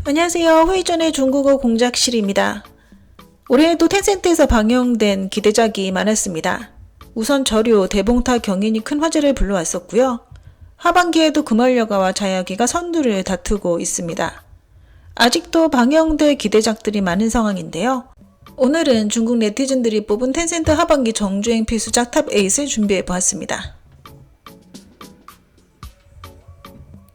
안녕하세요. 회전의 중국어 공작실입니다. 올해에도 텐센트에서 방영된 기대작이 많았습니다. 우선 저류, 대봉타 경인이 큰 화제를 불러왔었고요. 하반기에도 금얼여가와 자야기가 선두를 다투고 있습니다. 아직도 방영될 기대작들이 많은 상황인데요. 오늘은 중국 네티즌들이 뽑은 텐센트 하반기 정주행 필수작 탑8을 준비해보았습니다.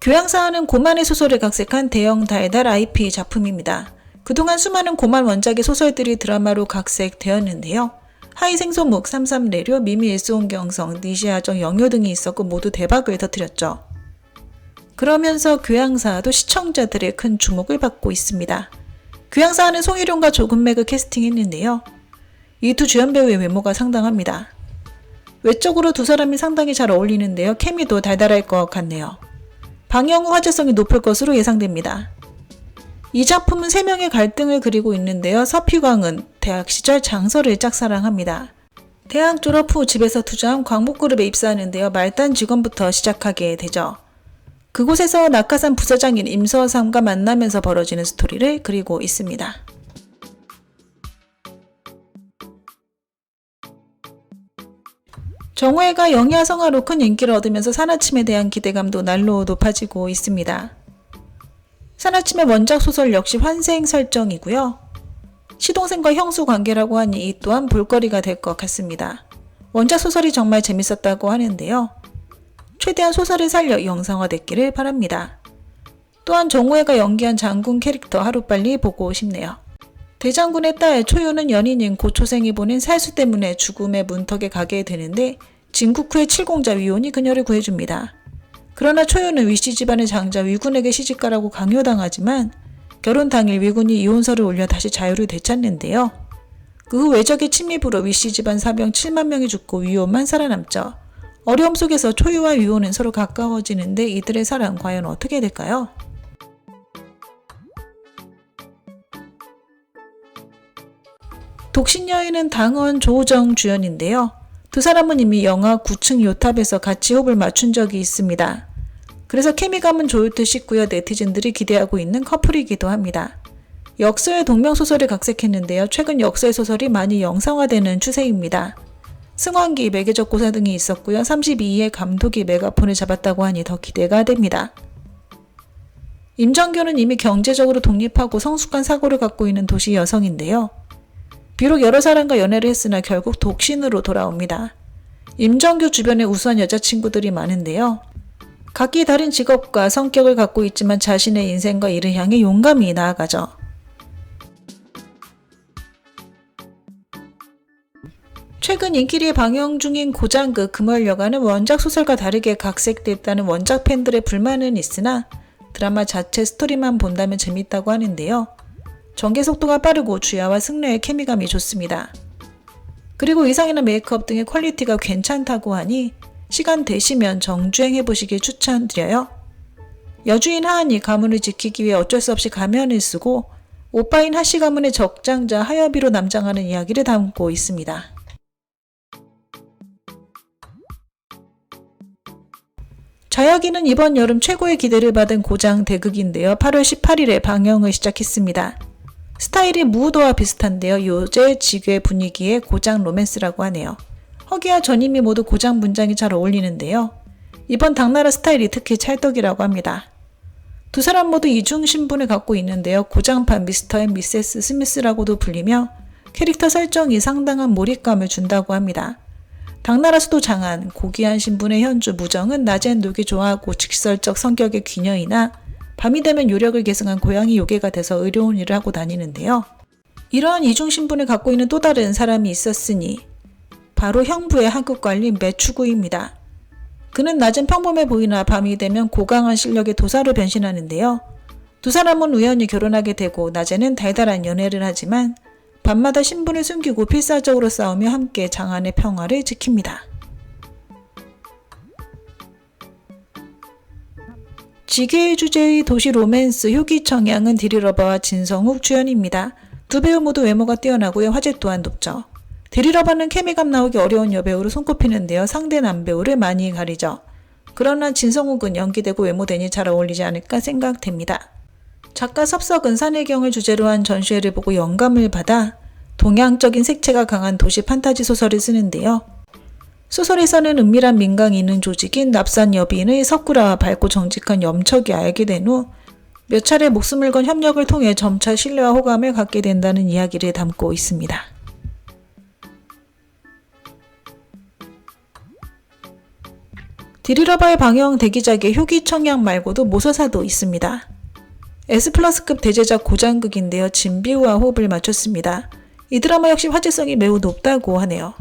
교양사하는 고만의 소설을 각색한 대형 달달 IP 작품입니다. 그동안 수많은 고만 원작의 소설들이 드라마로 각색되었는데요. 하이생소묵, 삼삼레료, 미미일소홍경성, 니시아정, 영효 등이 있었고 모두 대박을 터뜨렸죠. 그러면서 교양사도 시청자들의 큰 주목을 받고 있습니다. 교양사하는 송일용과 조금맥을 캐스팅했는데요. 이 두 주연 배우의 외모가 상당합니다. 외적으로 두 사람이 상당히 잘 어울리는데요. 케미도 달달할 것 같네요. 방영 후 화제성이 높을 것으로 예상됩니다. 이 작품은 3명의 갈등을 그리고 있는데요. 서피광은 대학 시절 장서를 짝사랑합니다. 대학 졸업 후 집에서 투자한 광목그룹에 입사하는데요. 말단 직원부터 시작하게 되죠. 그곳에서 낙하산 부사장인 임서삼과 만나면서 벌어지는 스토리를 그리고 있습니다. 정우회가 영희아성화로 큰 인기를 얻으면서 산아침에 대한 기대감도 날로 높아지고 있습니다. 산아침의 원작 소설 역시 환생 설정이고요. 시동생과 형수 관계라고 하니 이 또한 볼거리가 될 것 같습니다. 원작 소설이 정말 재밌었다고 하는데요. 최대한 소설을 살려 영상화됐기를 바랍니다. 또한 정우회가 연기한 장군 캐릭터 하루빨리 보고 싶네요. 대장군의 딸 초유는 연인인 고초생이 보낸 살수 때문에 죽음의 문턱에 가게 되는데 진국 후의 칠공자 위온이 그녀를 구해줍니다. 그러나 초유는 위씨 집안의 장자 위군에게 시집가라고 강요당하지만 결혼 당일 위군이 이혼서를 올려 다시 자유를 되찾는데요. 그 후 외적의 침입으로 위씨 집안 사병 7만 명이 죽고 위온만 살아남죠. 어려움 속에서 초유와 위온은 서로 가까워지는데 이들의 사랑 과연 어떻게 될까요? 독신여인은 당원 조우정 주연인데요. 두 사람은 이미 영화 9층 요탑에서 같이 호흡을 맞춘 적이 있습니다. 그래서 케미감은 좋을 듯 싶고요. 네티즌들이 기대하고 있는 커플이기도 합니다. 역서의 동명소설을 각색했는데요. 최근 역서의 소설이 많이 영상화되는 추세입니다. 승환기, 매개적 고사 등이 있었고요. 32의 감독이 메가폰을 잡았다고 하니 더 기대가 됩니다. 임정교는 이미 경제적으로 독립하고 성숙한 사고를 갖고 있는 도시 여성인데요. 비록 여러 사람과 연애를 했으나 결국 독신으로 돌아옵니다. 임정규 주변에 우수한 여자친구들이 많은데요. 각기 다른 직업과 성격을 갖고 있지만 자신의 인생과 이를 향해 용감히 나아가죠. 최근 인기리에 방영 중인 고장극 금얼여가는 원작 소설과 다르게 각색됐다는 원작 팬들의 불만은 있으나 드라마 자체 스토리만 본다면 재밌다고 하는데요. 전개 속도가 빠르고 주야와 승려의 케미감이 좋습니다. 그리고 의상이나 메이크업 등의 퀄리티가 괜찮다고 하니 시간 되시면 정주행해보시길 추천드려요. 여주인 하은이 가문을 지키기 위해 어쩔 수 없이 가면을 쓰고 오빠인 하씨 가문의 적장자 하여비로 남장하는 이야기를 담고 있습니다. 자야기는 이번 여름 최고의 기대를 받은 고장 대극인데요. 8월 18일에 방영을 시작했습니다. 스타일이 무우도와 비슷한데요. 요새 지괴 분위기의 고장 로맨스라고 하네요. 허기와 전임이 모두 고장 문장이 잘 어울리는데요. 이번 당나라 스타일이 특히 찰떡이라고 합니다. 두 사람 모두 이중 신분을 갖고 있는데요. 고장판 미스터 앤 미세스 스미스라고도 불리며 캐릭터 설정이 상당한 몰입감을 준다고 합니다. 당나라 수도 장안, 고귀한 신분의 현주 무정은 낮엔 놀기 좋아하고 직설적 성격의 귀녀이나 밤이 되면 요력을 계승한 고양이 요괴가 돼서 의로운 일을 하고 다니는데요. 이러한 이중신분을 갖고 있는 또 다른 사람이 있었으니 바로 형부의 하급관리 매추구입니다. 그는 낮엔 평범해 보이나 밤이 되면 고강한 실력의 도사로 변신하는데요. 두 사람은 우연히 결혼하게 되고 낮에는 달달한 연애를 하지만 밤마다 신분을 숨기고 필사적으로 싸우며 함께 장안의 평화를 지킵니다. 지게의 주제의 도시 로맨스 효기청양은 디리러버와 진성욱 주연입니다. 두 배우 모두 외모가 뛰어나고요. 화제 또한 높죠. 디리러버는 케미감 나오기 어려운 여배우로 손꼽히는데요. 상대 남배우를 많이 가리죠. 그러나 진성욱은 연기되고 외모되니 잘 어울리지 않을까 생각됩니다. 작가 섭석은 산해경을 주제로 한 전시회를 보고 영감을 받아 동양적인 색채가 강한 도시 판타지 소설을 쓰는데요. 소설에서는 은밀한 민강이 있는 조직인 납산 여비인의 석구라와 밝고 정직한 염척이 알게 된 후 몇 차례 목숨을 건 협력을 통해 점차 신뢰와 호감을 갖게 된다는 이야기를 담고 있습니다. 디리러바의 방영 대기작의 효기청약 말고도 모서사도 있습니다. S+급 대제작 고장극인데요. 진비우와 호흡을 맞췄습니다. 이 드라마 역시 화제성이 매우 높다고 하네요.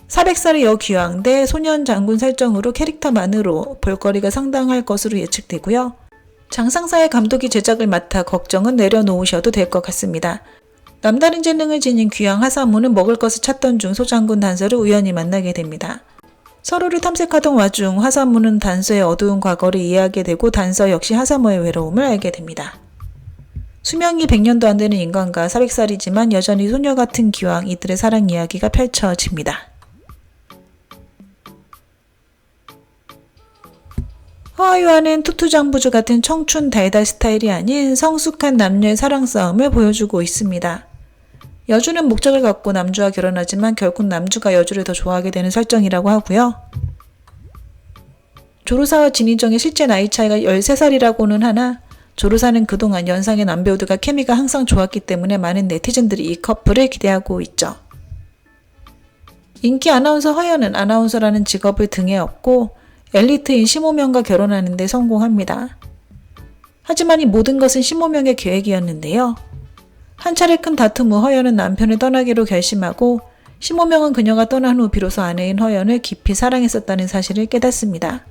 400살의 여귀왕 대 소년 장군 설정으로 캐릭터만으로 볼거리가 상당할 것으로 예측되고요. 장상사의 감독이 제작을 맡아 걱정은 내려놓으셔도 될 것 같습니다. 남다른 재능을 지닌 귀왕 하사무는 먹을 것을 찾던 중 소장군 단서를 우연히 만나게 됩니다. 서로를 탐색하던 와중 하사무는 단서의 어두운 과거를 이해하게 되고 단서 역시 하사무의 외로움을 알게 됩니다. 수명이 100년도 안 되는 인간과 400살이지만 여전히 소녀 같은 귀왕, 이들의 사랑 이야기가 펼쳐집니다. 허와유아는 투투장부주 같은 청춘 달달 스타일이 아닌 성숙한 남녀의 사랑 싸움을 보여주고 있습니다. 여주는 목적을 갖고 남주와 결혼하지만 결국 남주가 여주를 더 좋아하게 되는 설정이라고 하고요. 조르사와 진희정의 실제 나이 차이가 13살이라고는 하나 조르사는 그동안 연상의 남배우들과 케미가 항상 좋았기 때문에 많은 네티즌들이 이 커플을 기대하고 있죠. 인기 아나운서 허연은 아나운서라는 직업을 등에 업고 엘리트인 심호명과 결혼하는 데 성공합니다. 하지만 이 모든 것은 심호명의 계획이었는데요. 한 차례 큰 다툼 후 허연은 남편을 떠나기로 결심하고 심호명은 그녀가 떠난 후 비로소 아내인 허연을 깊이 사랑했었다는 사실을 깨닫습니다.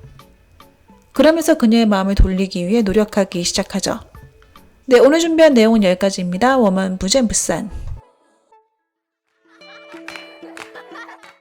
그러면서 그녀의 마음을 돌리기 위해 노력하기 시작하죠. 네, 오늘 준비한 내용은 여기까지입니다. 워먼 부젠부산